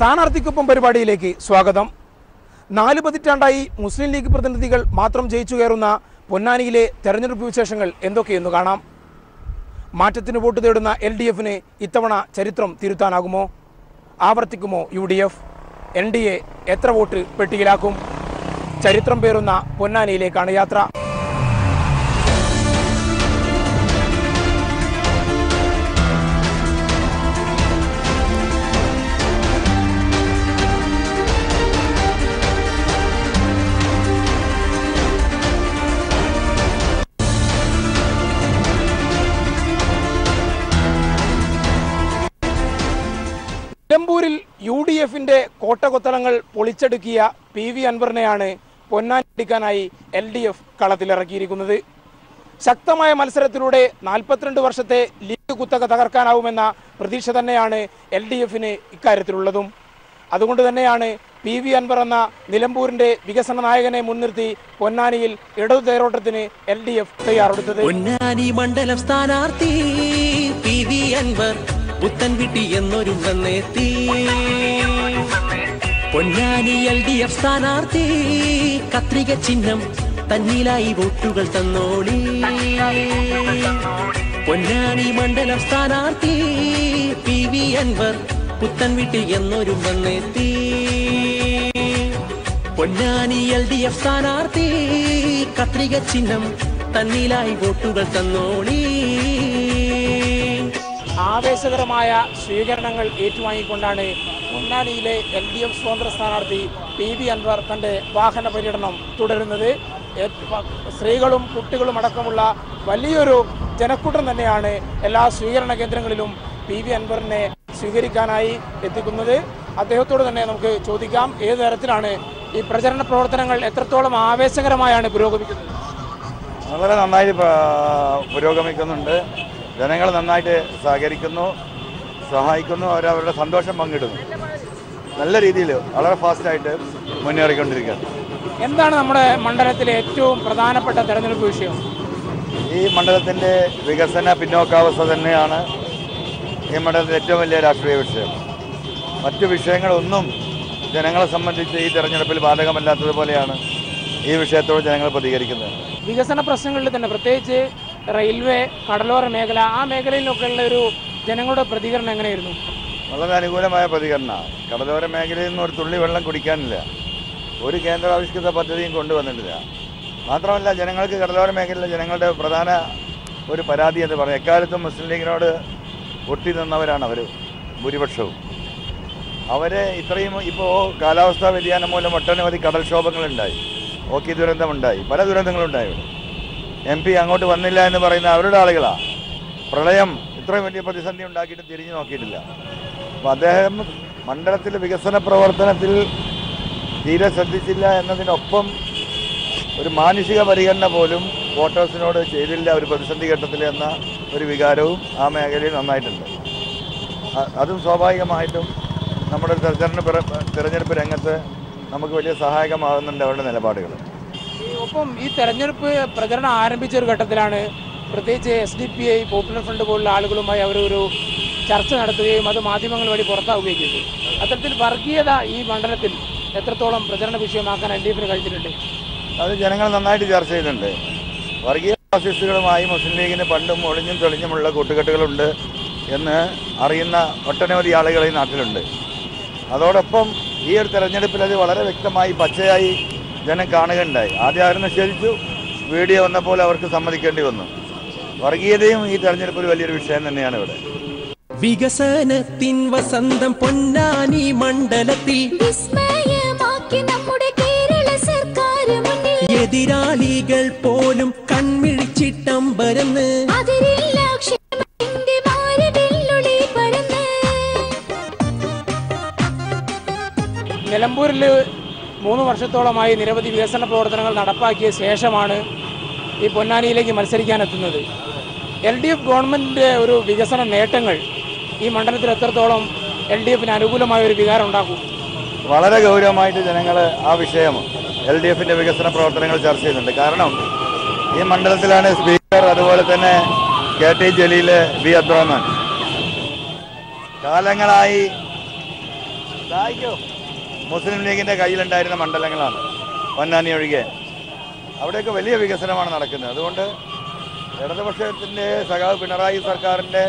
സ്ഥാനാർത്ഥിക്കൊപ്പം പരിപാടിയിലേക്ക് സ്വാഗതം. 4 പതിറ്റാണ്ടായി മുസ്ലിം ലീഗ് പ്രതിനിധികൾ മാത്രം ജയിച്ചു കയറുന്ന പൊന്നാനിയിലെ തെരഞ്ഞെടുപ്പ് വിശേഷങ്ങൾ എന്തൊക്കെയെന്ന് കാണാം. മാറ്റത്തിന് വോട്ട് തേടുന്ന LDFന് ഇത്തവണ ചരിത്രം തിരുത്താനാകുമോ? ആവർത്തിക്കുമോ UDF? NDA എത്ര വോട്ട് പെട്ടിയിലാക്കും? ചരിത്രം പേറുന്ന പൊന്നാനിയിലേക്കാണ് യാത്ര. നിലമ്പൂരിൽ UDFന്റെ കോട്ടകൊത്തളങ്ങൾ പൊളിച്ചടുക്കിയ PV അൻവറിനെയാണ് പൊന്നാനി പിടിക്കാനായി LDF കളത്തിലിറക്കിയിരിക്കുന്നത്. ശക്തമായ മത്സരത്തിലൂടെ 42 വർഷത്തെ ലീഗ് കുത്തക തകർക്കാനാവുമെന്ന പ്രതീക്ഷ തന്നെയാണ് LDFന് ഇക്കാര്യത്തിലുള്ളതും. അതുകൊണ്ട് തന്നെയാണ് PV അൻവർ എന്ന നിലമ്പൂരിന്റെ വികസന നായകനെ മുൻനിർത്തി പൊന്നാനിയിൽ ഇടതു തേരോട്ടത്തിന് LDF തയ്യാറെടുത്തത്. പൊന്നാനി മണ്ഡലം സ്ഥാനാർത്ഥി PV അൻവർ പുത്തൻ വിട്ടി എന്നൊരു വന്നെത്തി. പൊന്നാനി LDF സ്ഥാനാർത്ഥി കത്രിക ചിഹ്നം തന്നിലായി വോട്ടുകൾ തന്നോളി. പൊന്നാനി മണ്ഡലം സ്ഥാനാർത്ഥി PV അൻവർ പുത്തൻ വിട്ടി എന്നൊരു വന്നെത്തി. പൊന്നാനി LDF സ്ഥാനാർത്ഥി കത്രിക ചിഹ്നം തന്നിലായി വോട്ടുകൾ തന്നോളി. ആവേശകരമായ സ്വീകരണങ്ങൾ ഏറ്റുവാങ്ങിക്കൊണ്ടാണ് പൊന്നാനിയിലെ LDF സ്വതന്ത്ര സ്ഥാനാർത്ഥി PV അൻവർ തൻ്റെ വാഹന പര്യടനം തുടരുന്നത്. സ്ത്രീകളും കുട്ടികളും അടക്കമുള്ള വലിയൊരു ജനക്കൂട്ടം തന്നെയാണ് എല്ലാ സ്വീകരണ കേന്ദ്രങ്ങളിലും PV അൻവറിനെ സ്വീകരിക്കാനായി എത്തിക്കുന്നത്. അദ്ദേഹത്തോട് തന്നെ നമുക്ക് ചോദിക്കാം, ഏത് തരത്തിലാണ് ഈ പ്രചരണ പ്രവർത്തനങ്ങൾ എത്രത്തോളം ആവേശകരമായാണ് പുരോഗമിക്കുന്നത്? വളരെ നന്നായി പുരോഗമിക്കുന്നുണ്ട്. ജനങ്ങൾ നന്നായിട്ട് സഹകരിക്കുന്നു, സഹായിക്കുന്നു, അവരവരുടെ സന്തോഷം പങ്കിടുന്നു. നല്ല രീതിയിൽ വളരെ ഫാസ്റ്റായിട്ട് മുന്നേറിക്കൊണ്ടിരിക്കുകയാണ്. എന്താണ് നമ്മുടെ മണ്ഡലത്തിലെ ഏറ്റവും പ്രധാനപ്പെട്ട തെരഞ്ഞെടുപ്പ് വിഷയം? ഈ മണ്ഡലത്തിൻ്റെ വികസന പിന്നോക്കാവസ്ഥ തന്നെയാണ് ഈ മണ്ഡലത്തിലെ ഏറ്റവും വലിയ രാഷ്ട്രീയ വിഷയം. മറ്റു വിഷയങ്ങളൊന്നും ജനങ്ങളെ സംബന്ധിച്ച് ഈ തെരഞ്ഞെടുപ്പിൽ ബാധകമല്ലാത്തതുപോലെയാണ് ഈ വിഷയത്തോട് ജനങ്ങൾ പ്രതികരിക്കുന്നത്. വികസന പ്രശ്നങ്ങളിൽ തന്നെ പ്രത്യേകിച്ച് റെയിൽവേ, കടലോര മേഖല, ആ മേഖലയിലൊക്കെയുള്ള ഒരു ജനങ്ങളുടെ പ്രതികരണം എങ്ങനെയായിരുന്നു? വളരെ അനുകൂലമായ പ്രതികരണമാണ്. കടലോര മേഖലയിൽ നിന്ന് ഒരു തുള്ളി വെള്ളം കുടിക്കാനില്ല, ഒരു കേന്ദ്രാവിഷ്കൃത പദ്ധതിയും കൊണ്ടുവന്നിട്ടില്ല. മാത്രമല്ല, ജനങ്ങൾക്ക് കടലോര മേഖലയിലെ ജനങ്ങളുടെ പ്രധാന ഒരു പരാതി എന്ന് പറയാം, എക്കാലത്തും മുസ്ലിം ലീഗിനോട് ഒട്ടി നിന്നവരാണ് അവർ ഭൂരിപക്ഷവും. അവരെ ഇത്രയും ഇപ്പോൾ കാലാവസ്ഥാ വ്യതിയാനം മൂലം ഒട്ടനവധി കടൽക്ഷോഭങ്ങളുണ്ടായി, ഓക്കി ദുരന്തമുണ്ടായി, പല ദുരന്തങ്ങളുണ്ടായി. MP അങ്ങോട്ട് വന്നില്ല എന്ന് പറയുന്ന അവരുടെ ആളുകളാണ്. പ്രളയം ഇത്രയും വലിയ പ്രതിസന്ധി ഉണ്ടാക്കിയിട്ട് തിരിഞ്ഞു നോക്കിയിട്ടില്ല. അപ്പോൾ അദ്ദേഹം മണ്ഡലത്തിലെ വികസന പ്രവർത്തനത്തിൽ തീരെ ശ്രദ്ധിച്ചില്ല എന്നതിനൊപ്പം ഒരു മാനുഷിക പരിഗണന പോലും വോട്ടേഴ്സിനോട് ചെയ്തില്ല ഒരു പ്രതിസന്ധി ഘട്ടത്തിൽ എന്ന ഒരു വികാരവും ആ മേഖലയിൽ നന്നായിട്ടുണ്ട്. അതും സ്വാഭാവികമായിട്ടും നമ്മുടെ തെരഞ്ഞെടുപ്പ് രംഗത്ത് നമുക്ക് വലിയ സഹായകമാകുന്നുണ്ട് അവരുടെ നിലപാടുകൾ. ഒപ്പം ഈ തെരഞ്ഞെടുപ്പ് പ്രചരണം ആരംഭിച്ച ഒരു ഘട്ടത്തിലാണ് പ്രത്യേകിച്ച് SDPI, പോപ്പുലർ ഫ്രണ്ട് പോലുള്ള ആളുകളുമായി അവരൊരു ചർച്ച നടത്തുകയും അത് മാധ്യമങ്ങൾ വഴി പുറത്താവുകയും ചെയ്തു. അത്തരത്തിൽ വർഗീയത ഈ മണ്ഡലത്തിൽ എത്രത്തോളം പ്രചരണ വിഷയമാക്കാൻ LDFന് കഴിഞ്ഞിട്ടുണ്ട്? അത് ജനങ്ങൾ നന്നായിട്ട് ചർച്ച ചെയ്തിട്ടുണ്ട്. വർഗീയ ഫാസിസ്റ്റുകളുമായി മുസ്ലിം ലീഗിന് പണ്ടും ഒളിഞ്ഞും തെളിഞ്ഞുമുള്ള കൂട്ടുകെട്ടുകളുണ്ട് എന്ന് അറിയുന്ന ഒട്ടനവധി ആളുകൾ ഈ നാട്ടിലുണ്ട്. അതോടൊപ്പം ഈ ഒരു തെരഞ്ഞെടുപ്പിൽ അത് വളരെ വ്യക്തമായി പച്ചയായി ജനം കാണുകയുണ്ടായി. ആദ്യം ആരും നിഷേധിച്ചു, വീഡിയോ വന്നപ്പോൾ അവർക്ക് സമ്മതിക്കേണ്ടി വന്നു. വർഗീയതയും ഈ തെരഞ്ഞെടുപ്പിൽ വലിയൊരു വിഷയം തന്നെയാണ് ഇവിടെ. വികസനത്തിൻ വസന്തം പൊന്നാനി മണ്ഡലത്തിൽ എതിരാളികൾ പോലും കൺമിഴിച്ചിട്ടമ്പരന്ന് നിലമ്പൂരിൽ 3 വർഷത്തോളമായി നിരവധി വികസന പ്രവർത്തനങ്ങൾ നടപ്പാക്കിയ ശേഷമാണ് ഈ പൊന്നാനിയിലേക്ക് മത്സരിക്കാനെത്തുന്നത്. LDF ഗവൺമെൻറ്റിൻ്റെ ഒരു വികസന നേട്ടങ്ങൾ ഈ മണ്ഡലത്തിൽ എത്രത്തോളം LDFന് അനുകൂലമായ ഒരു വികാരം ഉണ്ടാക്കും? വളരെ ഗൗരവമായിട്ട് ജനങ്ങൾ ആ വിഷയം LDFന്റെ വികസന പ്രവർത്തനങ്ങൾ ചർച്ച ചെയ്യുന്നുണ്ട്. കാരണം ഈ മണ്ഡലത്തിലാണ് സ്പീക്കർ, അതുപോലെ തന്നെ KT ജലീൽ, V അബ്ദുറഹ്മാൻ കാലങ്ങളായി മുസ്ലിം ലീഗിൻ്റെ കയ്യിലുണ്ടായിരുന്ന മണ്ഡലങ്ങളാണ്, പൊന്നാനി ഒഴികെ. അവിടെയൊക്കെ വലിയ വികസനമാണ് നടക്കുന്നത്. അതുകൊണ്ട് ഇടതുപക്ഷത്തിൻ്റെ സഖാവ് പിണറായി സർക്കാരിൻ്റെ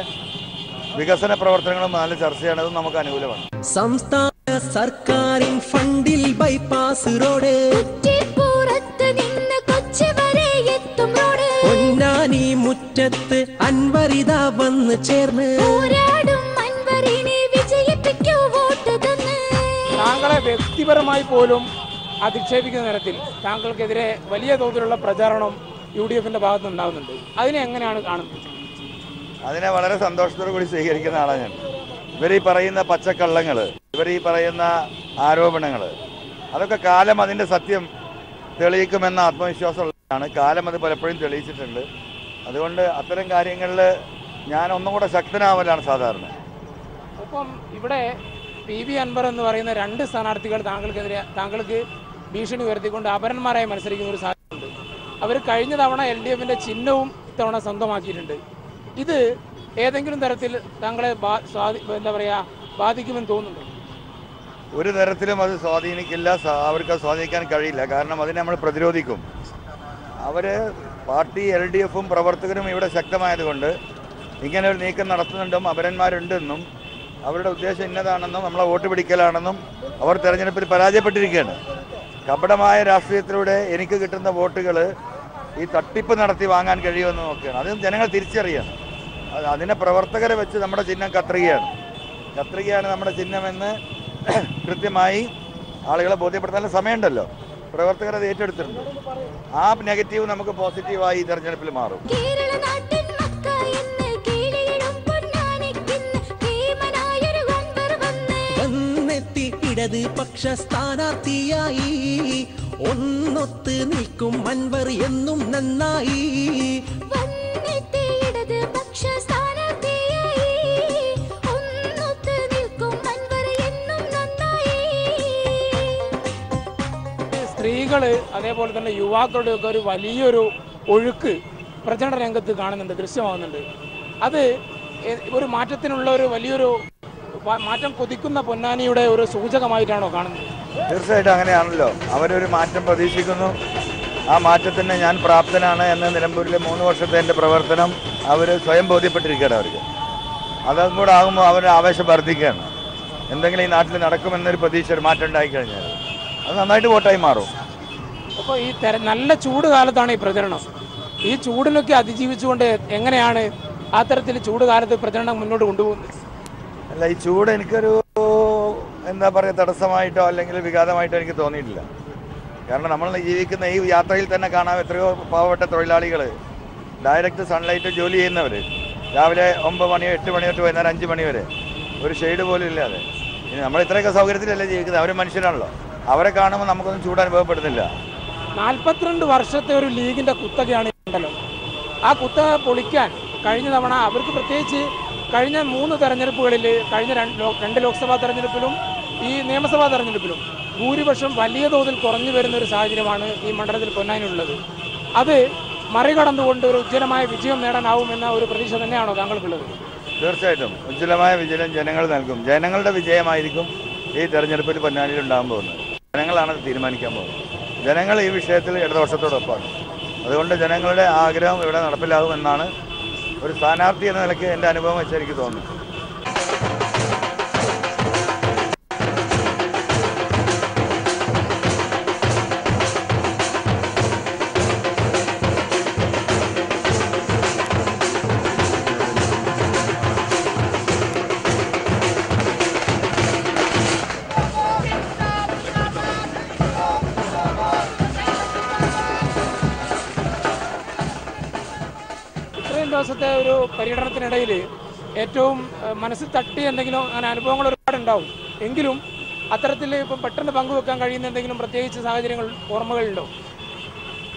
വികസന പ്രവർത്തനങ്ങളും നല്ല ചർച്ചയാണ്. അതും നമുക്ക് അനുകൂലമാണ്. സംസ്ഥാന സർക്കാരിൻ ഫണ്ടിൽ ബൈപ്പാസ് റോഡ്, പൊന്നാനി മുറ്റത്ത് അൻവരിത വന്ന് ചേർന്ന് താങ്കളെ വ്യക്തിപരമായി പോലും അധിക്ഷേപിക്കുന്ന തരത്തിൽ താങ്കൾക്കെതിരെ വലിയ തോതിലുള്ള പ്രചാരണം UDFന്റെ ഭാഗത്ത് ഉണ്ടാകുന്നുണ്ട്. അതിനെ എങ്ങനെയാണ് കാണുന്നത്? അതിനെ വളരെ സന്തോഷത്തോടു കൂടി സ്വീകരിക്കുന്ന ആളാണ് ഞാൻ. ഇവർ ഈ പറയുന്ന പച്ചക്കള്ളങ്ങൾ, ഇവർ ഈ പറയുന്ന ആരോപണങ്ങൾ, അതൊക്കെ കാലം അതിൻ്റെ സത്യം തെളിയിക്കുമെന്ന ആത്മവിശ്വാസമുള്ളതാണ്. കാലം അത് പലപ്പോഴും തെളിയിച്ചിട്ടുണ്ട്. അതുകൊണ്ട് അത്തരം കാര്യങ്ങളിൽ ഞാൻ ഒന്നും കൂടെ ശക്തനാവലാണ് സാധാരണ. ഒപ്പം ഇവിടെ PV അൻവർ എന്ന് പറയുന്ന 2 സ്ഥാനാർത്ഥികൾ താങ്കൾക്ക് ഭീഷണി ഉയർത്തിക്കൊണ്ട് അപരന്മാരായി മത്സരിക്കുന്ന ഒരു സാഹചര്യമുണ്ട്. അവർ കഴിഞ്ഞ തവണ LDFന്റെ ചിഹ്നവും ഇത്തവണ സ്വന്തമാക്കിയിട്ടുണ്ട്. ഇത് ഏതെങ്കിലും തരത്തിൽ താങ്കളെ ബാധിക്കുമെന്ന് തോന്നുന്നുണ്ടോ? ഒരു തരത്തിലും അത് സ്വാധീനിക്കില്ല. അവർക്ക് സ്വാധീനിക്കാൻ കഴിയില്ല. കാരണം അതിനെ നമ്മൾ പ്രതിരോധിക്കും. അവർ പാർട്ടി LDFും പ്രവർത്തകരും ഇവിടെ ശക്തമായതുകൊണ്ട് ഇങ്ങനെ ഒരു നീക്കം നടത്തുന്നുണ്ടും അപരന്മാരുണ്ടെന്നും അവരുടെ ഉദ്ദേശം ഇന്നതാണെന്നും നമ്മളെ വോട്ട് പിടിക്കലാണെന്നും അവർ തെരഞ്ഞെടുപ്പിൽ പരാജയപ്പെട്ടിരിക്കുകയാണ്. കപടമായ രാഷ്ട്രീയത്തിലൂടെ എനിക്ക് കിട്ടുന്ന വോട്ടുകൾ ഈ തട്ടിപ്പ് നടത്തി വാങ്ങാൻ കഴിയുമെന്ന് നോക്കുകയാണ്. അത് ജനങ്ങൾ തിരിച്ചറിയണം. അതിനെ പ്രവർത്തകരെ വെച്ച് നമ്മുടെ ചിഹ്നം കത്രികയാണ് നമ്മുടെ ചിഹ്നമെന്ന് കൃത്യമായി ആളുകളെ ബോധ്യപ്പെടുത്താൻ സമയമുണ്ടല്ലോ. പ്രവർത്തകർ അത് ഏറ്റെടുത്തിട്ടുണ്ട്. ആ നെഗറ്റീവ് നമുക്ക് പോസിറ്റീവായി ഈ തെരഞ്ഞെടുപ്പിൽ മാറും. ഇടത് പക്ഷ സ്ഥാനാർത്ഥിയായി ഒന്നൊത്ത് നിൽക്കും അൻവർ എന്നും നന്നായി. സ്ത്രീകൾ അതേപോലെ തന്നെ യുവാക്കളുടെ ഒക്കെ ഒരു വലിയൊരു ഒഴുക്ക് പ്രചരണ രംഗത്ത് കാണുന്നുണ്ട്, ദൃശ്യമാകുന്നുണ്ട്. അത് ഒരു മാറ്റത്തിനുള്ള ഒരു വലിയൊരു മാറ്റം കൊതിക്കുന്ന പൊന്നാനിയുടെ ഒരു സൂചകമായിട്ടാണോ കാണുന്നത്? തീർച്ചയായിട്ടും അങ്ങനെയാണല്ലോ. അവരൊരു മാറ്റം പ്രതീക്ഷിക്കുന്നു. ആ മാറ്റത്തിന് ഞാൻ പ്രാപ്തനാണ് എന്ന് നിലമ്പൂരിലെ 3 വർഷത്തെ എൻ്റെ പ്രവർത്തനം അവർ സ്വയം ബോധ്യപ്പെട്ടിരിക്കുകയാണ്. അവർക്ക് അതും കൂടെ ആകുമ്പോൾ അവർ ആവേശം വർദ്ധിക്കുകയാണ്. എന്തെങ്കിലും ഈ നാട്ടിൽ നടക്കുമെന്നൊരു പ്രതീക്ഷ, ഒരു മാറ്റം ഉണ്ടായിക്കഴിഞ്ഞാൽ അത് നന്നായിട്ട് വോട്ടായി മാറും. അപ്പോൾ ഈ നല്ല ചൂട് കാലത്താണ് ഈ പ്രചരണം. ഈ ചൂടിനൊക്കെ അതിജീവിച്ചുകൊണ്ട് എങ്ങനെയാണ് അത്തരത്തിൽ ചൂട് കാലത്ത് പ്രചരണം മുന്നോട്ട് കൊണ്ടുപോകുന്നത്? അല്ല, ഈ ചൂട് എനിക്കൊരു എന്താ പറയുക തടസ്സമായിട്ടോ അല്ലെങ്കിൽ വിഘാതമായിട്ടോ എനിക്ക് തോന്നിയിട്ടില്ല. കാരണം നമ്മൾ ജീവിക്കുന്ന ഈ യാത്രയിൽ തന്നെ കാണാം എത്രയോ പാവപ്പെട്ട തൊഴിലാളികൾ, ഡയറക്റ്റ് സൺലൈറ്റ് ജോലി ചെയ്യുന്നവർ, രാവിലെ 9 മണി 8 മണി തൊട്ട് വൈകുന്നേരം 5 മണി വരെ ഒരു ഷെയ്ഡ് പോലും ഇല്ലാതെ. ഇനി നമ്മൾ ഇത്രയൊക്കെ സൗകര്യത്തിലല്ലേ ജീവിക്കുന്നത്, അവർ മനുഷ്യരാണല്ലോ. അവരെ കാണുമ്പോൾ നമുക്കൊന്നും ചൂട് അനുഭവപ്പെടുന്നില്ല. 42 വർഷത്തെ ഒരു ലീഗിൻ്റെ കുത്തകയാണ് ഉണ്ടല്ലോ. ആ കുത്തക പൊളിക്കാൻ കഴിഞ്ഞ തവണ അവർക്ക്, പ്രത്യേകിച്ച് കഴിഞ്ഞ 3 തെരഞ്ഞെടുപ്പുകളിൽ, കഴിഞ്ഞ 2 ലോക്സഭാ തെരഞ്ഞെടുപ്പിലും ഈ നിയമസഭാ തെരഞ്ഞെടുപ്പിലും ഭൂരിപക്ഷം വലിയ തോതിൽ കുറഞ്ഞു വരുന്ന ഒരു സാഹചര്യമാണ് ഈ മണ്ഡലത്തിൽ പൊന്നാനിയുള്ളത്. അത് മറികടന്നുകൊണ്ട് ഒരു ഉജ്ജ്വലമായ വിജയം നേടാനാവുമെന്ന ഒരു പ്രതീക്ഷ തന്നെയാണോ താങ്കൾക്കുള്ളത്? തീർച്ചയായിട്ടും ഉജ്ജ്വലമായ വിജയം ജനങ്ങൾ നൽകും. ജനങ്ങളുടെ വിജയമായിരിക്കും ഈ തെരഞ്ഞെടുപ്പിൽ പൊന്നാനിയിൽ ഉണ്ടാകാൻ പോകുന്നത്. ജനങ്ങളാണ് തീരുമാനിക്കാൻ പോകുന്നത്. ജനങ്ങൾ ഈ വിഷയത്തിൽ ഇടതുപക്ഷത്തോടൊപ്പമാണ്. അതുകൊണ്ട് ജനങ്ങളുടെ ആഗ്രഹം ഇവിടെ നടപ്പിലാകുമെന്നാണ് ഒരു സ്ഥാനാർത്ഥി എന്ന നിലയ്ക്ക് എൻ്റെ അനുഭവം വെച്ച് എനിക്ക് തോന്നുന്നു. ദിവസത്തെ ഒരു പര്യടനത്തിനിടയിൽ ഏറ്റവും മനസ്സിൽ തട്ടി എന്തെങ്കിലും അങ്ങനെ അനുഭവങ്ങൾ ഒരുപാടുണ്ടാവും. എങ്കിലും അത്തരത്തിൽ ഇപ്പം പെട്ടെന്ന് പങ്കുവെക്കാൻ കഴിയുന്ന എന്തെങ്കിലും പ്രത്യേകിച്ച് സാഹചര്യങ്ങൾ, ഓർമ്മകളുണ്ടോ?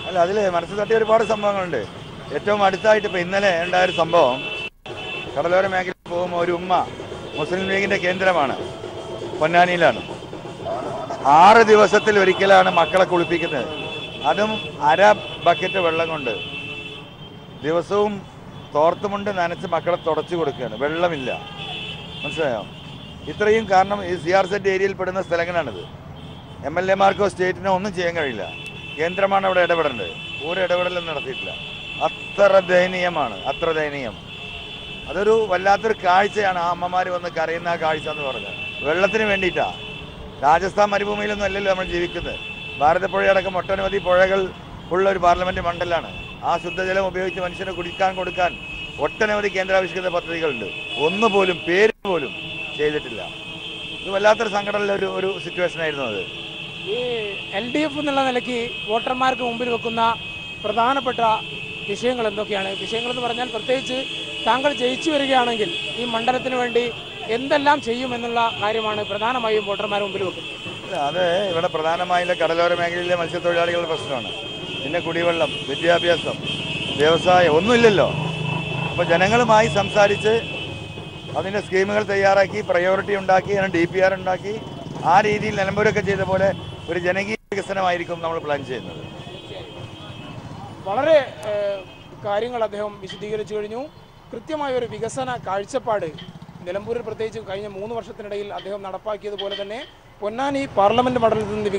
അല്ല, അതിൽ മനസ്സിൽ തട്ടിയ ഒരുപാട് സംഭവങ്ങളുണ്ട്. ഏറ്റവും അടുത്തായിട്ട് ഇപ്പോൾ ഇന്നലെ ഉണ്ടായൊരു സംഭവം, കടലോര മേഖലയിൽ പോകുമ്പോൾ ഒരു ഉമ്മ, മുസ്ലിം ലീഗിൻ്റെ കേന്ദ്രമാണ്, പൊന്നാനിയിലാണ്. 6 ദിവസത്തിൽ ഒരിക്കലാണ് മക്കളെ കുളിപ്പിക്കുന്നത്. അതും 1/2 ബക്കറ്റ് വെള്ളം കൊണ്ട് ദിവസവും തോർത്തുമുണ്ട് നനച്ച് മക്കളെ തുടച്ചു കൊടുക്കുകയാണ്. വെള്ളമില്ല, മനസ്സിലായോ? ഇത്രയും കാരണം ഈ CRZ ഏരിയയിൽ പെടുന്ന സ്ഥലങ്ങളാണിത്. MLA മാർക്കോ സ്റ്റേറ്റിനോ ഒന്നും ചെയ്യാൻ കഴിയില്ല. കേന്ദ്രമാണ് അവിടെ ഇടപെടേണ്ടത്. ഒരു ഇടപെടലും നടത്തിയിട്ടില്ല. അത്ര ദയനീയമാണ്, അത്ര ദയനീയം. അതൊരു വല്ലാത്തൊരു കാഴ്ചയാണ്. ആ അമ്മമാർ വന്ന് കരയുന്ന ആ കാഴ്ച എന്ന് പറഞ്ഞത് വെള്ളത്തിന് വേണ്ടിയിട്ടാണ്. രാജസ്ഥാൻ മരുഭൂമിയിലൊന്നും അല്ലല്ലോ നമ്മൾ ജീവിക്കുന്നത്. ഭാരതപ്പുഴയടക്കം ഒട്ടനവധി പുഴകൾ ഉള്ള ഒരു പാർലമെൻറ്റ് മണ്ഡലമാണ്. ആ ശുദ്ധജലം ഉപയോഗിച്ച് മനുഷ്യന് കുടിക്കാൻ കൊടുക്കാൻ ഒട്ടനവധി കേന്ദ്രാവിഷ്കൃത പദ്ധതികളുണ്ട്. ഒന്നുപോലും പേര് പോലും ചെയ്തിട്ടില്ല. ഇത് വല്ലാത്തൊരു സങ്കടമുള്ള ഒരു സിറ്റുവേഷൻ ആയിരുന്നു അത്. ഈ LDF എന്നുള്ള നിലയ്ക്ക് വോട്ടർമാർക്ക് മുമ്പിൽ വെക്കുന്ന പ്രധാനപ്പെട്ട വിഷയങ്ങൾ എന്തൊക്കെയാണ്? വിഷയങ്ങളെന്ന് പറഞ്ഞാൽ പ്രത്യേകിച്ച് താങ്കൾ ജയിച്ചു വരികയാണെങ്കിൽ ഈ മണ്ഡലത്തിന് വേണ്ടി എന്തെല്ലാം ചെയ്യുമെന്നുള്ള കാര്യമാണ് പ്രധാനമായും വോട്ടർമാർ മുമ്പിൽ വെക്കുന്നത്. അത് ഇവിടെ പ്രധാനമായും കടലോര മേഖലയിലെ മത്സ്യത്തൊഴിലാളികളുടെ പ്രശ്നമാണ്. പിന്നെ കുടിവെള്ളം, വിദ്യാഭ്യാസം, വ്യവസായം ഒന്നുമില്ലല്ലോ. അപ്പോൾ ജനങ്ങളുമായി സംസാരിച്ച് അതിൻ്റെ സ്കീമുകൾ തയ്യാറാക്കി പ്രയോറിറ്റി ഉണ്ടാക്കി അതിന് DPR ഉണ്ടാക്കി ആ രീതിയിൽ നിലമ്പൂരൊക്കെ ചെയ്ത പോലെ ഒരു ജനകീയ വികസനമായിരിക്കും നമ്മൾ പ്ലാൻ ചെയ്യുന്നത്. വളരെ കാര്യങ്ങൾ അദ്ദേഹം വിശദീകരിച്ചു കഴിഞ്ഞു. കൃത്യമായ ഒരു വികസന കാഴ്ചപ്പാട് നിലമ്പൂരിൽ പ്രത്യേകിച്ച് കഴിഞ്ഞ 3 വർഷത്തിനിടയിൽ അദ്ദേഹം നടപ്പാക്കിയതുപോലെ തന്നെ പൊന്നാനി പാർലമെന്റ് മണ്ഡലത്തിൽ നിന്ന്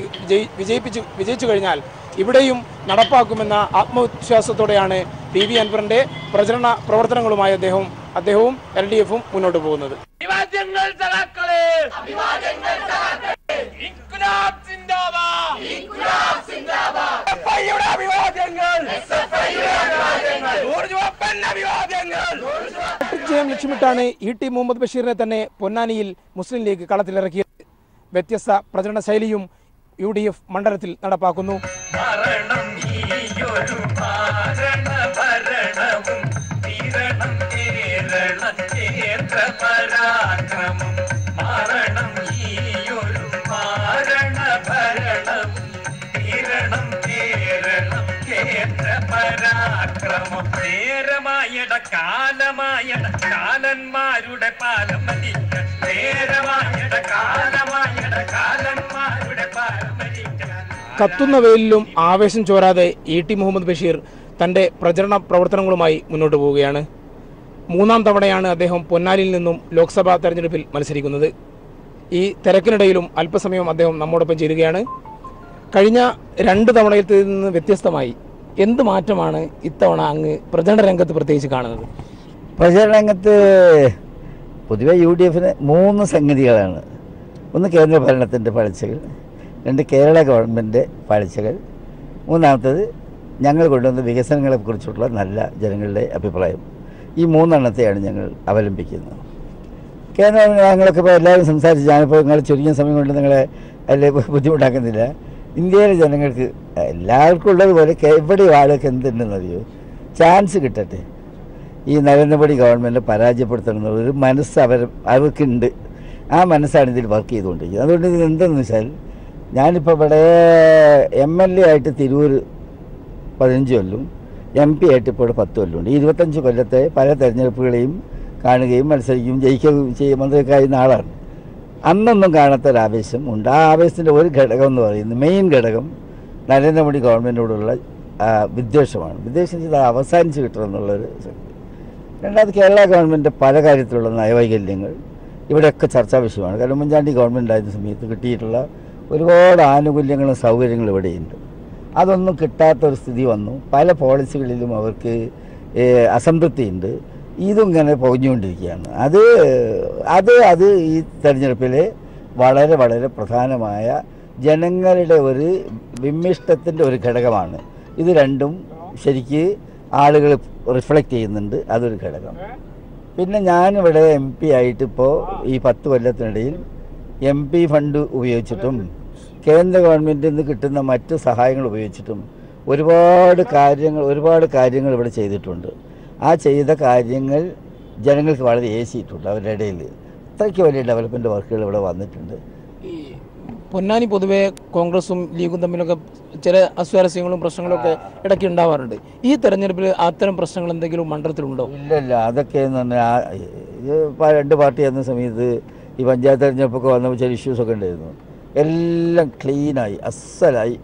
വിജയിച്ചു കഴിഞ്ഞാൽ ഇവിടെയും നടപ്പാക്കുമെന്ന ആത്മവിശ്വാസത്തോടെയാണ് PV അൻവറിന്റെ പ്രചരണ പ്രവർത്തനങ്ങളുമായി അദ്ദേഹവും LDF-ഉം മുന്നോട്ട് പോകുന്നത്. ജയം ലക്ഷ്യമിട്ടാണ് ET മുഹമ്മദ് ബഷീറിനെ തന്നെ പൊന്നാനിയിൽ മുസ്ലിം ലീഗ് കളത്തിലിറക്കിയത്. വ്യത്യസ്ത പ്രചരണ ശൈലിയും UDF മണ്ഡലത്തിൽ നടപ്പാക്കുന്നു. കാലന്മാരുടെ കത്തുന്ന വെയിലിലും ആവേശം ചോരാതെ ET മുഹമ്മദ് ബഷീർ തന്റെ പ്രചരണ പ്രവർത്തനങ്ങളുമായി മുന്നോട്ട് പോവുകയാണ്. 3ാം തവണയാണ് അദ്ദേഹം പൊന്നാനിയിൽ നിന്നും ലോക്സഭാ തെരഞ്ഞെടുപ്പിൽ മത്സരിക്കുന്നത്. ഈ തിരക്കിനിടയിലും അല്പസമയം അദ്ദേഹം നമ്മോടൊപ്പം ചേരുകയാണ്. കഴിഞ്ഞ 2 തവണയിൽ നിന്ന് വ്യത്യസ്തമായി എന്ത് മാറ്റമാണ് ഇത്തവണ അങ്ങ് പ്രചരണ രംഗത്ത് പ്രത്യേകിച്ച് കാണുന്നത്? പ്രചരണ രംഗത്ത് പൊതുവെ UDF-ന് 3 സംഗതികളാണ്. ഒന്ന് കേന്ദ്ര ഭരണത്തിൻ്റെ പാളിച്ചകൾ, 2 കേരള ഗവൺമെൻറ് പാളിച്ചകൾ, 3ാമത്തേത് ഞങ്ങൾ കൊണ്ടുവന്ന വികസനങ്ങളെക്കുറിച്ചുള്ള നല്ല ജനങ്ങളുടെ അഭിപ്രായം. ഈ 3 എണ്ണത്തെയാണ് ഞങ്ങൾ അവലംബിക്കുന്നത്. കേന്ദ്ര ഞങ്ങളൊക്കെ ഇപ്പോൾ എല്ലാവരും സംസാരിച്ച് ഞാനിപ്പോൾ നിങ്ങൾ ചുരുങ്ങിയ സമയം കൊണ്ട് നിങ്ങളെ അതിൽ ബുദ്ധിമുട്ടാക്കുന്നില്ല. ഇന്ത്യയിലെ ജനങ്ങൾക്ക് എല്ലാവർക്കും ഉള്ളതുപോലെ എവിടെയും ആളൊക്കെ എന്തുണ്ടെന്നറിയോ, ചാൻസ് കിട്ടട്ടെ. ഈ നരേന്ദ്രമോദി ഗവൺമെൻറ് പരാജയപ്പെടുത്തണം എന്നുള്ളൊരു മനസ്സ് അവർക്കുണ്ട്. ആ മനസ്സാണ് ഇതിൽ വർക്ക് ചെയ്തുകൊണ്ടിരിക്കുന്നത്. അതുകൊണ്ട് ഇത് എന്തെന്ന് വെച്ചാൽ ഞാനിപ്പോൾ ഇവിടെ MLA ആയിട്ട് തിരൂർ 15 കൊല്ലം, MP ആയിട്ട് ഇപ്പോൾ 10 കൊല്ലമുണ്ട്. ഈ 25 കൊല്ലത്തെ പല തെരഞ്ഞെടുപ്പുകളെയും കാണുകയും മത്സരിക്കുകയും ജയിക്കുകയും മന്ത്രിയൊക്കെ ആയിരുന്ന ആളാണ്. അന്നൊന്നും കാണാത്തൊരാവേശം ഉണ്ട്. ആ ആവേശത്തിൻ്റെ ഒരു ഘടകം എന്ന് പറയുന്നത്, മെയിൻ ഘടകം നരേന്ദ്രമോദി ഗവൺമെൻറ്റിനോടുള്ള വിദ്വേഷമാണ്. വിദ്വേഷം ചെയ്ത് അവസാനിച്ച് കിട്ടണം എന്നുള്ളൊരു ശക്തി. രണ്ടാമത് കേരള ഗവൺമെൻറ് പല കാര്യത്തിലുള്ള നയവൈകല്യങ്ങൾ ഇവിടെയൊക്കെ ചർച്ചാ വിഷയമാണ്. കാരണം ഉമ്മൻചാണ്ടി ഗവൺമെൻറ് ആയിരുന്ന സമയത്ത് കിട്ടിയിട്ടുള്ള ഒരുപാട് ആനുകൂല്യങ്ങളും സൗകര്യങ്ങളും ഇവിടെയുണ്ട്. അതൊന്നും കിട്ടാത്തൊരു സ്ഥിതി വന്നു. പല പോളിസികളിലും അവർക്ക് അസംതൃപ്തിയുണ്ട്. ഇതും പൊതിഞ്ഞുകൊണ്ടിരിക്കുകയാണ്. അത് ഈ തെരഞ്ഞെടുപ്പിൽ വളരെ വളരെ പ്രധാനമായ ജനങ്ങളുടെ ഒരു വിമ്മിഷ്ടത്തിൻ്റെ ഒരു ഘടകമാണ്. ഇത് രണ്ടും ശരിക്ക് ആളുകൾ റിഫ്ലക്റ്റ് ചെയ്യുന്നുണ്ട്. അതൊരു ഘടകം. പിന്നെ ഞാനിവിടെ MP ആയിട്ടിപ്പോൾ ഈ 10 കൊല്ലത്തിനിടയിൽ MP ഫണ്ട് ഉപയോഗിച്ചിട്ടും കേന്ദ്ര ഗവൺമെൻറ്റിൽ നിന്ന് കിട്ടുന്ന മറ്റ് സഹായങ്ങൾ ഉപയോഗിച്ചിട്ടും ഒരുപാട് കാര്യങ്ങൾ ഇവിടെ ചെയ്തിട്ടുണ്ട്. ആ ചെയ്ത കാര്യങ്ങൾ ജനങ്ങൾക്ക് വളരെ ഏശിയിട്ടുണ്ട്. അവരുടെ ഇടയിൽ അത്രയ്ക്ക് വലിയ ഡെവലപ്മെൻറ്റ് വർക്കുകൾ ഇവിടെ വന്നിട്ടുണ്ട്. ഈ പൊന്നാനി പൊതുവെ കോൺഗ്രസും ലീഗും തമ്മിലൊക്കെ ചില അസ്വാരസ്യങ്ങളും പ്രശ്നങ്ങളൊക്കെ ഇടയ്ക്ക് ഉണ്ടാവാറുണ്ട്. ഈ തെരഞ്ഞെടുപ്പിൽ അത്തരം പ്രശ്നങ്ങൾ എന്തെങ്കിലും മണ്ഡലത്തിലുണ്ടോ? ഇല്ല. അതൊക്കെ എന്ന് പറഞ്ഞാൽ 2 പാർട്ടി ആയിരുന്ന സമയത്ത് ഈ പഞ്ചായത്ത് തെരഞ്ഞെടുപ്പൊക്കെ വന്നപ്പോൾ ചില ഇഷ്യൂസൊക്കെ ഉണ്ടായിരുന്നു. എല്ലാം ക്ലീനായി, അസ്സലായി.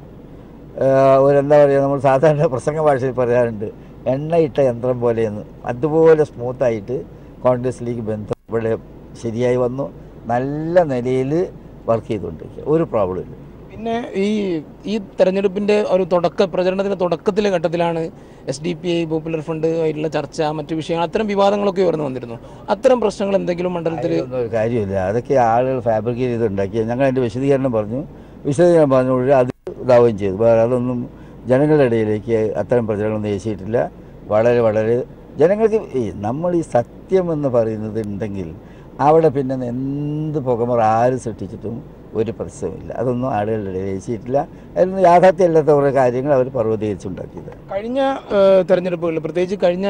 എന്താ പറയുക, നമ്മൾ സാധാരണ പ്രസംഗ ഭാഷയിൽ പറയാറുണ്ട്, എണ്ണയിട്ട യന്ത്രം പോലെയെന്ന്. അതുപോലെ സ്മൂത്തായിട്ട് കോൺഗ്രസ് ലീഗ് ബന്ധം ഇവിടെ ശരിയായി വന്നു. നല്ല നിലയിൽ വർക്ക് ചെയ്തുകൊണ്ടിരിക്കുക, ഒരു പ്രോബ്ലം ഇല്ല. പിന്നെ ഈ തെരഞ്ഞെടുപ്പിൻ്റെ ഒരു പ്രചരണത്തിൻ്റെ തുടക്കത്തിലെ ഘട്ടത്തിലാണ് SDPI പോപ്പുലർ ഫ്രണ്ട് ആയിട്ടുള്ള ചർച്ച, മറ്റു വിഷയങ്ങൾ, അത്തരം വിവാദങ്ങളൊക്കെ ഉയർന്നു വന്നിരുന്നു. അത്തരം പ്രശ്നങ്ങൾ എന്തെങ്കിലും മണ്ഡലത്തിൽ? ഒരു കാര്യമില്ല, അതൊക്കെ ആളുകൾ ഫാബ്രിക്കേറ്റ് ചെയ്തുണ്ടാക്കിയ. ഞങ്ങൾ അതിൻ്റെ വിശദീകരണം പറഞ്ഞു അത് ഇതാവുകയും ചെയ്തു. വേറെ അതൊന്നും ജനങ്ങളുടെ ഇടയിലേക്ക് അത്തരം പ്രചരണമൊന്നും ഏശിയിട്ടില്ല. വളരെ വളരെ ജനങ്ങൾക്ക് നമ്മൾ ഈ സത്യം എന്ന് പറയുന്നത് ഉണ്ടെങ്കിൽ അവിടെ പിന്നെ എന്ത് പുകമറ ആര് സൃഷ്ടിച്ചിട്ടും ഒരു പ്രശ്നമില്ല. അതൊന്നും ആളുകളുടെ ഇടയിൽ ഏശിയിട്ടില്ല. അതിലൊന്നും യാഥാർത്ഥ്യമില്ലാത്ത കുറേ കാര്യങ്ങൾ അവർ പർവ്വതീകരിച്ചുണ്ടാക്കിയത്. കഴിഞ്ഞ തെരഞ്ഞെടുപ്പുകളിൽ, പ്രത്യേകിച്ച് കഴിഞ്ഞ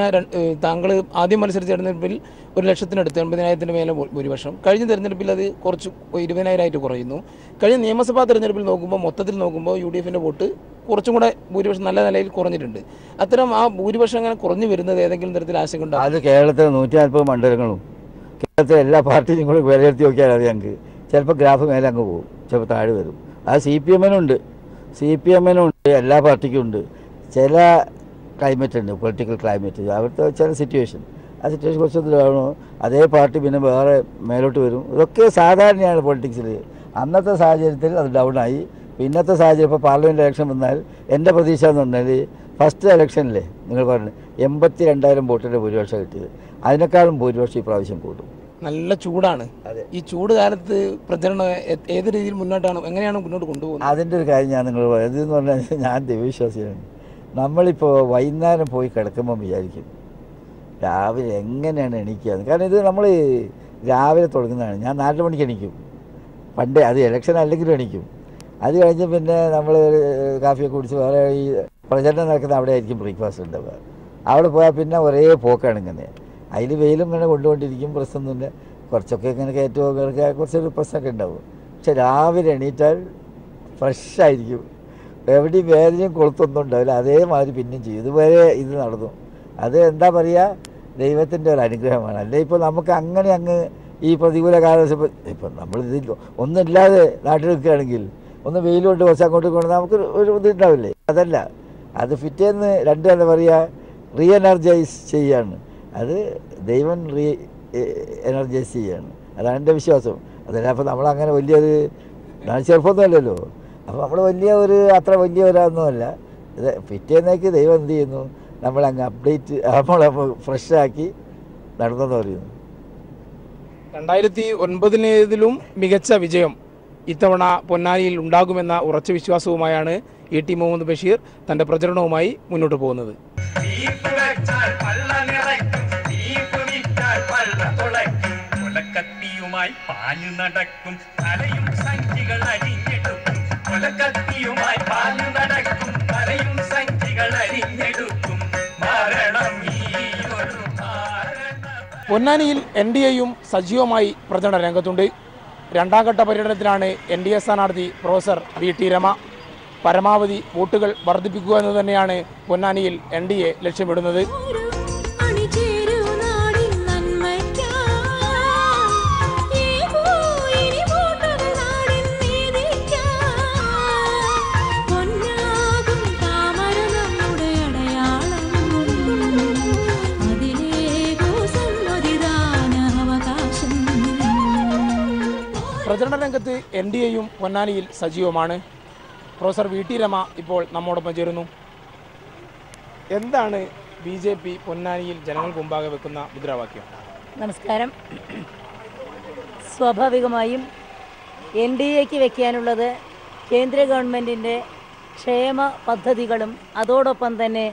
താങ്കൾ ആദ്യം മത്സരിച്ച തെരഞ്ഞെടുപ്പിൽ 1,00,000-അടുത്ത് 80,000-ന് മേലെ ഭൂരിപക്ഷം. കഴിഞ്ഞ തെരഞ്ഞെടുപ്പിൽ അത് കുറച്ച് 20,000-ആയിട്ട് കുറയുന്നു. കഴിഞ്ഞ നിയമസഭാ തെരഞ്ഞെടുപ്പിൽ മൊത്തത്തിൽ നോക്കുമ്പോൾ UDF-ൻ്റെ വോട്ട് കുറച്ചും കൂടെ ഭൂരിപക്ഷം നല്ല നിലയിൽ കുറഞ്ഞിട്ടുണ്ട്. അത്തരം ആ ഭൂരിപക്ഷം അങ്ങനെ കുറഞ്ഞു വരുന്നത് ഏതെങ്കിലും തരത്തിൽ ആശങ്കയുണ്ടോ? അത് കേരളത്തിലെ 140 മണ്ഡലങ്ങളും കേരളത്തിലെ എല്ലാ പാർട്ടിയും കൂടെ വിലയിരുത്തി നോക്കിയാൽ അത് ഞങ്ങൾക്ക് ചിലപ്പോൾ ഗ്രാഫ് മേലെ അങ്ങ് പോകും, ചിലപ്പോൾ താഴെ വരും. അത് CPM-നുണ്ട്, എല്ലാ പാർട്ടിക്കും ഉണ്ട്. ചില ക്ലൈമറ്റ് ഉണ്ട്, പൊളിറ്റിക്കൽ ക്ലൈമറ്റ്, അവിടുത്തെ ചില സിറ്റുവേഷൻ, ആ സിറ്റുവേഷൻ കുറച്ചൊന്നും അതേ പാർട്ടി പിന്നെ വേറെ മേലോട്ട് വരും. ഇതൊക്കെ സാധാരണയാണ് പൊളിറ്റിക്സിൽ. അന്നത്തെ സാഹചര്യത്തിൽ അത് ഡൗണായി. പിന്നത്തെ സാഹചര്യം ഇപ്പോൾ പാർലമെൻറ്റ് ഇലക്ഷൻ വന്നാൽ എൻ്റെ പ്രതീക്ഷ എന്ന് പറഞ്ഞാൽ ഫസ്റ്റ് ഇലക്ഷനിലെ നിങ്ങൾ പറഞ്ഞു 82,000 വോട്ടിൻ്റെ ഭൂരിപക്ഷം കിട്ടിയത്. അതിനേക്കാളും ഭൂരിപക്ഷം ഈ പ്രാവശ്യം കൂടും. നല്ല ചൂടാണ്. ഈ ചൂട് കാലത്ത് പ്രചരണം ഏത് രീതിയിൽ എങ്ങനെയാണ് മുന്നോട്ട് കൊണ്ടുപോകുന്നത്? അതിൻ്റെ ഒരു കാര്യം ഞാൻ നിങ്ങൾ പറയാം. ഇതെന്ന് പറഞ്ഞാൽ ഞാൻ ദൈവവിശ്വാസിയാണ്. നമ്മളിപ്പോൾ വൈകുന്നേരം പോയി കിടക്കുമ്പോൾ വിചാരിക്കും രാവിലെ എങ്ങനെയാണ് എണീക്കുക. കാരണം ഇത് നമ്മൾ രാവിലെ തുടങ്ങുന്നതാണ്. ഞാൻ 4 മണിക്ക് എണീക്കും പണ്ടേ, അത് ഇലക്ഷൻ അല്ലെങ്കിലും എണീക്കും. അത് കഴിഞ്ഞ് പിന്നെ നമ്മൾ കാഫിയൊക്കെ കുടിച്ച് വേറെ ഈ പ്രചരണം നടക്കുന്ന അവിടെ ആയിരിക്കും ബ്രേക്ക്ഫാസ്റ്റ് ഉണ്ടാവുക. അവിടെ പോയാൽ പിന്നെ ഒരേ പോക്കാണ് ഇങ്ങനെ. അതിൽ വെയിലും ഇങ്ങനെ കൊണ്ടുകൊണ്ടിരിക്കും, പ്രശ്നമൊന്നുമില്ല. കുറച്ചൊക്കെ ഇങ്ങനെ കയറ്റുമൊക്കെ കുറച്ചൊരു പ്രശ്നമൊക്കെ ഉണ്ടാവും. പക്ഷെ രാവിലെ എണീറ്റാൽ ഫ്രഷായിരിക്കും, എവിടെയും വേദനയും കൊളുത്തൊന്നും ഉണ്ടാവില്ല. അതേമാതിരി പിന്നെയും ചെയ്യും. ഇതുവരെ ഇത് നടന്നു. അത് എന്താ പറയുക, ദൈവത്തിൻ്റെ ഒരു അനുഗ്രഹമാണ്. അല്ലേ ഇപ്പോൾ നമുക്ക് അങ്ങ് ഈ പ്രതികൂല കാലാവസ്ഥ ഇപ്പം നമ്മളിതിൽ ഒന്നുമില്ലാതെ നാട്ടിൽ നിൽക്കുകയാണെങ്കിൽ ഒന്ന് വെയിലുകൊണ്ട് കുറച്ച് അങ്ങോട്ട് കൊണ്ട് നമുക്ക് ഒരു ഇതുണ്ടാവില്ലേ. അതല്ല, അത് പിറ്റേന്ന് എന്താ പറയുക, എനർജൈസ് ചെയ്യാണ്. അത് ദൈവം എനർജൈസ് ചെയ്യാണ്. അതാണ് എൻ്റെ വിശ്വാസം. അതല്ല അപ്പോൾ നമ്മളങ്ങനെ വലിയൊരു ചെറുപ്പമൊന്നുമല്ലല്ലോ. അപ്പോൾ നമ്മൾ അത്ര വലിയ ഒരാളൊന്നുമല്ല. ഇത് പിറ്റേന്നേക്ക് ദൈവം എന്ത് ചെയ്യുന്നു, നമ്മളങ്ങ് അപ്ഡേറ്റ് നമ്മളെ ഫ്രഷാക്കി നടന്നെന്ന് പറയുന്നു. 2009 മികച്ച വിജയം ഇത്തവണ പൊന്നാനിയിൽ ഉണ്ടാകുമെന്ന ഉറച്ച വിശ്വാസവുമായാണ് ET മുഹമ്മദ് ബഷീർ തൻ്റെ പ്രചരണവുമായി മുന്നോട്ട് പോകുന്നത്. പൊന്നാനിയിൽ NDAയും സജീവമായി പ്രചരണ രംഗത്തുണ്ട്. 2ാം ഘട്ട പര്യടനത്തിലാണ് NDA സ്ഥാനാർത്ഥി പ്രൊഫസർ VT രമ. പരമാവധി വോട്ടുകൾ വർദ്ധിപ്പിക്കുക എന്ന് തന്നെയാണ് പൊന്നാനിയിൽ NDA ലക്ഷ്യമിടുന്നത്. പ്രചരണ രംഗത്ത് NDAയും പൊന്നാനിയിൽ സജീവമാണ്. പ്രൊഫസർ VT രമ ഇപ്പോൾ നമ്മോടൊപ്പം ചേരുന്നു. എന്താണ് BJP പൊന്നാനിയിൽ ജനങ്ങൾക്ക് മുമ്പാകെ വെക്കുന്ന മുദ്രാവാക്യം? നമസ്കാരം. സ്വാഭാവികമായും NDAക്ക് വെക്കാനുള്ളത് കേന്ദ്ര ഗവൺമെൻറ്റിൻ്റെ ക്ഷേമ പദ്ധതികളും അതോടൊപ്പം തന്നെ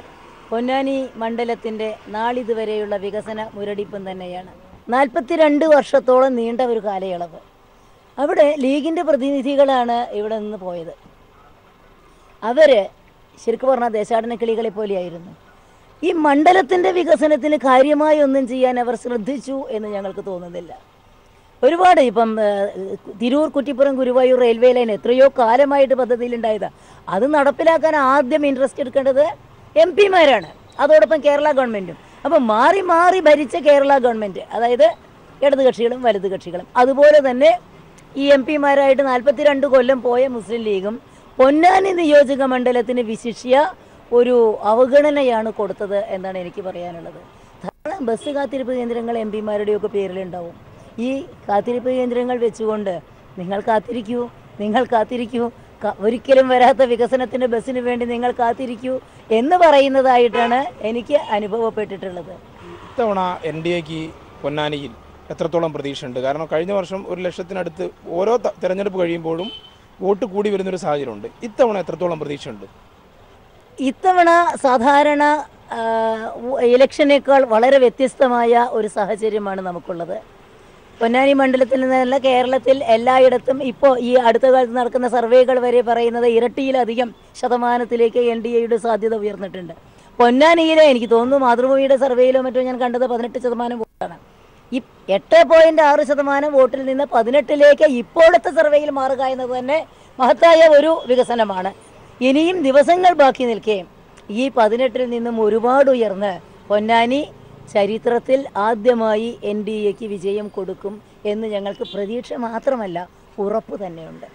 പൊന്നാനി മണ്ഡലത്തിൻ്റെ നാളിതുവരെയുള്ള വികസന മുരടിപ്പും തന്നെയാണ്. 42 വർഷത്തോളം നീണ്ട ഒരു കാലയളവ്. അവിടെ ലീഗിൻ്റെ പ്രതിനിധികളാണ് ഇവിടെ നിന്ന് പോയത്. അവർ ശരിക്കും പറഞ്ഞാൽ ദേശാടന കിളികളെ പോലെയായിരുന്നു. ഈ മണ്ഡലത്തിൻ്റെ വികസനത്തിന് കാര്യമായി ഒന്നും ചെയ്യാൻ അവർ ശ്രദ്ധിച്ചു എന്ന് ഞങ്ങൾക്ക് തോന്നുന്നില്ല. ഒരുപാട് ഇപ്പം തിരൂർ കുറ്റിപ്പുറം ഗുരുവായൂർ റെയിൽവേ ലൈൻ എത്രയോ കാലമായിട്ട് പദ്ധതിയിലുണ്ടായതാണ്. അത് നടപ്പിലാക്കാൻ ആദ്യം ഇൻട്രസ്റ്റ് എടുക്കേണ്ടത് MP-മാരാണ്, അതോടൊപ്പം കേരള ഗവൺമെൻറ്റും. അപ്പം മാറി മാറി ഭരിച്ച കേരള ഗവൺമെൻറ്, അതായത് ഇടത് കക്ഷികളും വലത് കക്ഷികളും, അതുപോലെ തന്നെ ഈ MP-മാരായിട്ട് 42 കൊല്ലം പോയ മുസ്ലിം ലീഗും പൊന്നാനി നിയോജക മണ്ഡലത്തിന് വിശിഷ്യ ഒരു അവഗണനയാണ് കൊടുത്തത് എന്നാണ് എനിക്ക് പറയാനുള്ളത്. ധാരാളം ബസ് കാത്തിരിപ്പ് കേന്ദ്രങ്ങൾ MP-മാരുടെയൊക്കെ പേരിലുണ്ടാവും. ഈ കാത്തിരിപ്പ് കേന്ദ്രങ്ങൾ വെച്ചുകൊണ്ട് നിങ്ങൾ കാത്തിരിക്കൂ, ഒരിക്കലും വരാത്ത വികസനത്തിൻ്റെ ബസ്സിന് വേണ്ടി നിങ്ങൾ കാത്തിരിക്കൂ എന്ന് പറയുന്നതായിട്ടാണ് എനിക്ക് അനുഭവപ്പെട്ടിട്ടുള്ളത്. ഇത്തവണ NDAക്ക് പൊന്നാനിയിൽ എത്രത്തോളം പ്രതീക്ഷയുണ്ട്? കാരണം കഴിഞ്ഞ വർഷം 1,00,000-നടുത്ത് ഓരോ തെരഞ്ഞെടുപ്പ് കഴിയുമ്പോഴും വോട്ട് കൂടി വരുന്നൊരു സാഹചര്യമുണ്ട്. ഇത്തവണ എത്രത്തോളം പ്രതീക്ഷയുണ്ട്? ഇത്തവണ സാധാരണ ഇലക്ഷനേക്കാൾ വളരെ വ്യത്യസ്തമായ ഒരു സാഹചര്യമാണ് നമുക്കുള്ളത്. പൊന്നാനി മണ്ഡലത്തിൽ നിന്നല്ല, കേരളത്തിൽ എല്ലായിടത്തും ഇപ്പോൾ ഈ അടുത്ത കാലത്ത് നടക്കുന്ന സർവേകൾ വരെ പറയുന്നത് ഇരട്ടിയിലധികം ശതമാനത്തിലേക്ക് NDAയുടെ സാധ്യത ഉയർന്നിട്ടുണ്ട്. പൊന്നാനിയിലെ എനിക്ക് തോന്നുന്നു മാതൃഭൂമിയുടെ സർവേയിലോ മറ്റോ ഞാൻ കണ്ടത് 18% വോട്ടാണ്. ഈ 8.6% വോട്ടിൽ നിന്ന് 18ലേക്ക് ഇപ്പോഴത്തെ സർവേയിൽ മാറുക എന്നത് തന്നെ മഹത്തായ ഒരു വികസനമാണ്. ഇനിയും ദിവസങ്ങൾ ബാക്കി നിൽക്കെ ഈ 18ൽ നിന്നും ഒരുപാട് ഉയർന്ന് പൊന്നാനി ചരിത്രത്തിൽ ആദ്യമായി NDAക്ക് വിജയം കൊടുക്കും എന്ന് ഞങ്ങൾക്ക് പ്രതീക്ഷ മാത്രമല്ല, ഉറപ്പ് തന്നെയുണ്ട്.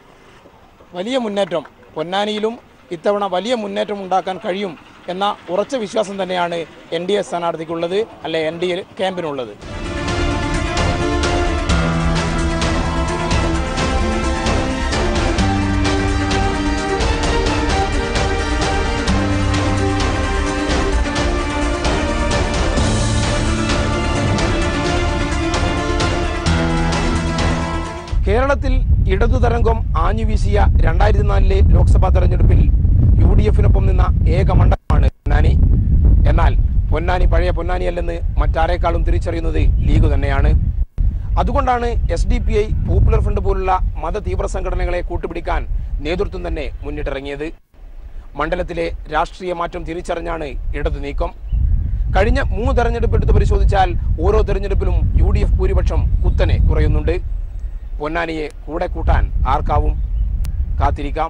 വലിയ മുന്നേറ്റം പൊന്നാനിയിലും ഇത്തവണ വലിയ മുന്നേറ്റം ഉണ്ടാക്കാൻ കഴിയും എന്ന ഉറച്ച വിശ്വാസം തന്നെയാണ് NDA സ്ഥാനാർത്ഥിക്കുള്ളത്, അല്ലെ NDA ക്യാമ്പിനുള്ളത്. കേരളത്തിൽ ഇടതുതരംഗം ആഞ്ഞുവീശിയ 2004 ലോക്സഭാ തെരഞ്ഞെടുപ്പിൽ UDF-നൊപ്പം നിന്ന ഏക മണ്ഡലമാണ് പൊന്നാനി. എന്നാൽ പൊന്നാനി പഴയ പൊന്നാനിയല്ലെന്ന് മറ്റാരേക്കാളും തിരിച്ചറിയുന്നത് ലീഗ് തന്നെയാണ്. അതുകൊണ്ടാണ് SDPI, പോപ്പുലർ ഫ്രണ്ട് പോലുള്ള മത തീവ്ര സംഘടനകളെ കൂട്ടുപിടിക്കാൻ നേതൃത്വം തന്നെ മുന്നിട്ടിറങ്ങിയത്. മണ്ഡലത്തിലെ രാഷ്ട്രീയ മാറ്റം തിരിച്ചറിഞ്ഞാണ് ഇടതു നീക്കം. കഴിഞ്ഞ 3 തെരഞ്ഞെടുപ്പ് എടുത്ത് പരിശോധിച്ചാൽ ഓരോ തെരഞ്ഞെടുപ്പിലും UDF ഭൂരിപക്ഷം കുത്തനെ കുറയുന്നുണ്ട്. പൊന്നാനിയെ കൂടെ കൂട്ടാൻ ആർക്കാവും? കാത്തിരിക്കാം.